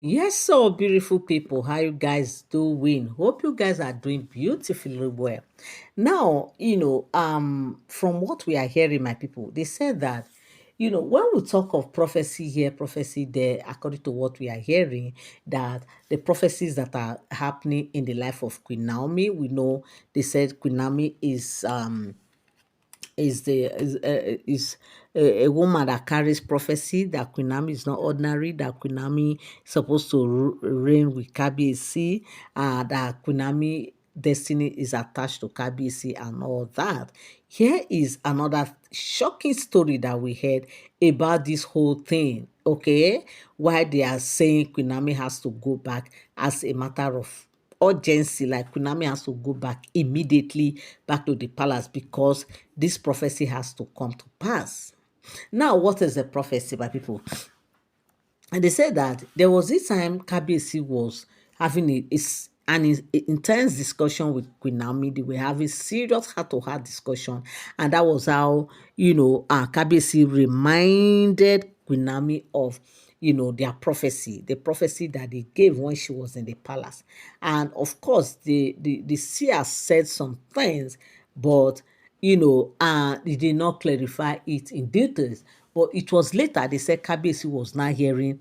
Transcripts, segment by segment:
Yes, so beautiful people, how you guys doing? Hope you guys are doing beautifully well. Now, from what we are hearing, my people, they said that, when we talk of prophecy here, prophecy there, according to what we are hearing, that the prophecies that are happening in the life of Queen Naomi, we know they said Queen Naomi is a woman that carries prophecy, that Queen Naomi is not ordinary, that Queen Naomi is supposed to reign with Kabiesi, that Queen Naomi destiny is attached to Kabiesi and all that. Here is another shocking story that we heard about this whole thing, okay? Why they are saying Queen Naomi has to go back as a matter of urgency, like Queen Naomi has to go back immediately back to the palace because this prophecy has to come to pass. Now, what is the prophecy, my people? And they said that there was this time Kabiesi was having an intense discussion with Queen Naomi. They were having serious heart-to-heart discussion, and that was how Kabiesi reminded Queen Naomi of their prophecy, the prophecy that they gave when she was in the palace. And of course, the seer said some things, but they did not clarify it in details. But it was later they said Kabiyesi was now hearing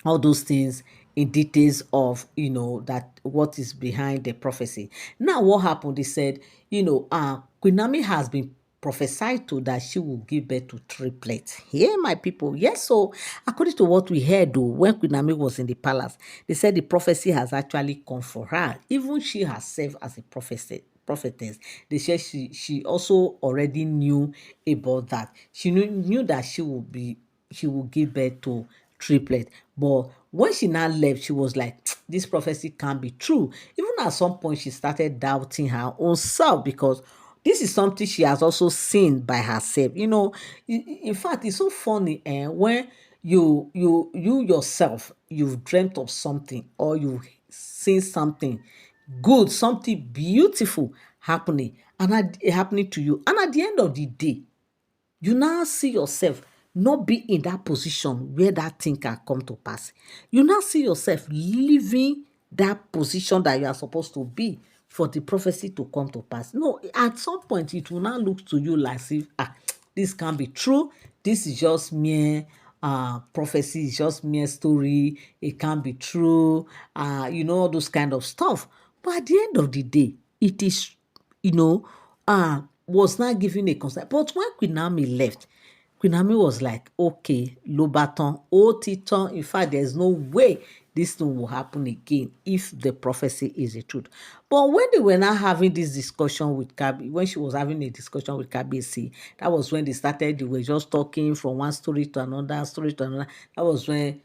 all those things in details of that what is behind the prophecy. Now what happened? They said, Queen Naomi has been prophesied to that she will give birth to triplets. Here, my people. Yes, so according to what we heard though, when Queen Naomi was in the palace, they said the prophecy has actually come for her. Even she herself as a prophetess, they said she also already knew about that. She knew that she will give birth to triplet. But when she now left, she was like, this prophecy can't be true. Even at some point, she started doubting her own self because this is something she has also seen by herself. In fact, it's so funny when you yourself, you've dreamt of something or you've seen something good, something beautiful happening happening to you. And at the end of the day, you now see yourself not be in that position where that thing can come to pass. You now see yourself leaving that position that you are supposed to be for the prophecy to come to pass. No, at some point it will now look to you like if this can't be true. This is just mere prophecy, it's just mere story, it can't be true, all those kind of stuff. But at the end of the day, it is was not given a concern. But when Queen Naomi left, Queen Naomi was like, okay, Lobaton, Otiton. In fact, there's no way this thing will happen again if the prophecy is the truth. But when they were now having this discussion with Kabi, when she was having a discussion with Kabiesi, that was when they were just talking from one story to another, story to another. That was when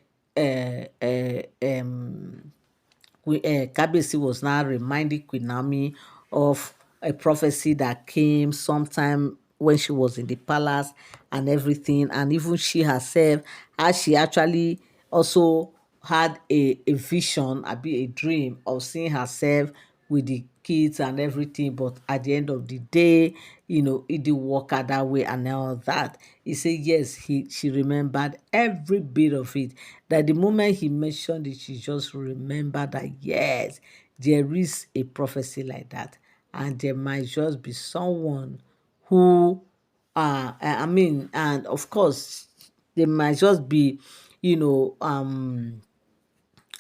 Kabiesi was now reminding Queen Naomi of a prophecy that came sometime when she was in the palace and everything. And even she herself, as she actually also had a vision, a dream of seeing herself with the kids and everything. But at the end of the day, it didn't work out that way and all that. He said, yes, she remembered every bit of it. That the moment he mentioned it, she just remembered that, yes, there is a prophecy like that. And there might just be someone who, and of course, there might just be, you know, um,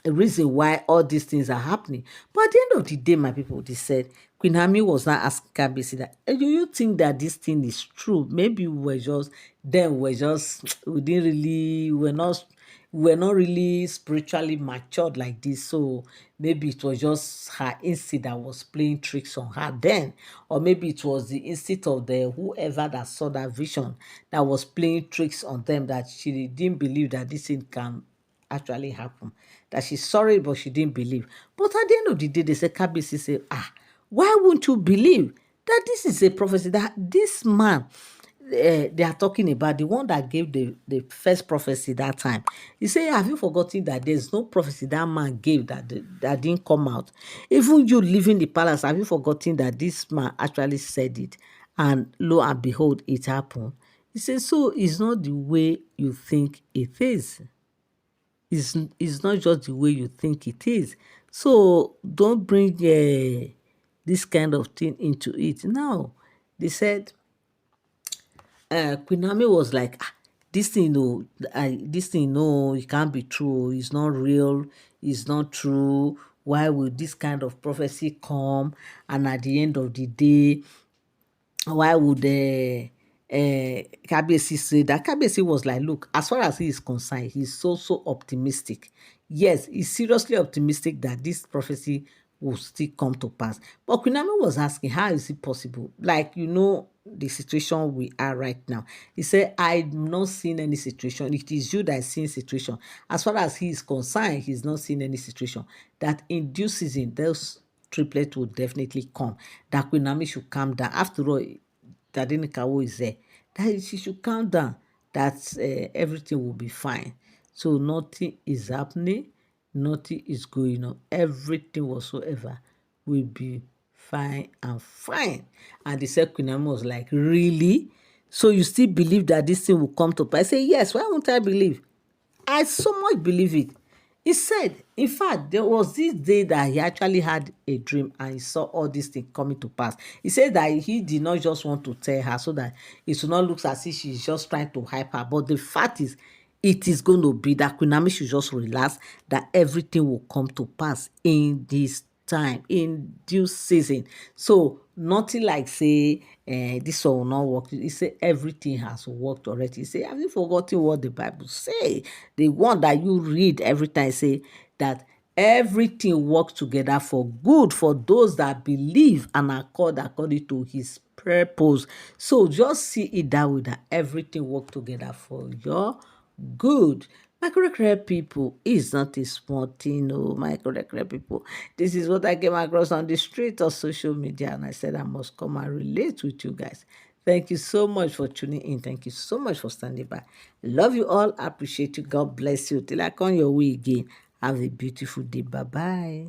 a reason why all these things are happening. But at the end of the day, my people, they said Queen Hami was not asking Kabisi that, do you think that this thing is true? Maybe we didn't really, we're not really spiritually matured like this. So maybe it was just her instinct that was playing tricks on her then. Or maybe it was the instinct of the whoever that saw that vision that was playing tricks on them, that she didn't believe that this thing can actually happen. That she's sorry, but she didn't believe. But at the end of the day, they said, Kabisi said, why won't you believe that this is a prophecy? That this man they are talking about, the one that gave the first prophecy that time. He said, have you forgotten that there's no prophecy that man gave that didn't come out? Even you leaving the palace, have you forgotten that this man actually said it? And lo and behold, it happened. He said, so it's not the way you think it is. is not just the way you think it is. So don't bring this kind of thing into it. Now, they said Queen Naomi was like, ah, this thing, no, it can't be true. It's not real. It's not true. Why will this kind of prophecy come? And at the end of the day, why would Kabiesi say that? Kabiesi was like, look, as far as he is concerned, he's so optimistic. Yes, he's seriously optimistic that this prophecy will still come to pass. But Queen Naomi was asking, how is it possible? Like, the situation we are right now. He said, I'm not seeing any situation. It is you that is seeing situation. As far as he is concerned, he's not seeing any situation. That in due season, those triplets will definitely come. That Queen Naomi should calm down. After all, Tadenikawo is there. That she should calm down. That everything will be fine. So nothing is happening. Nothing is going on. Everything whatsoever will be fine and fine. And the said Queen Naomi was like, really? So you still believe that this thing will come to pass? I say, yes. Why won't I believe? I so much believe it. He said, in fact, there was this day that he actually had a dream and he saw all these things coming to pass. He said that he did not just want to tell her so that it should not look as if she's just trying to hype her. But the fact is, it is going to be that Queen Naomi should just relax, that everything will come to pass in this time, in due season. So nothing like say this one will not work. He say everything has worked already. He say, have you forgotten what the Bible say? The one that you read every time say that everything works together for good for those that believe and are called according to his purpose. So just see it that way, that everything works together for your good. My correct people is not a small thing, oh, my correct people. This is what I came across on the street of social media, and I said I must come and relate with you guys. Thank you so much for tuning in. Thank you so much for standing by. Love you all. I appreciate you. God bless you. Till I come your way again. Have a beautiful day. Bye bye.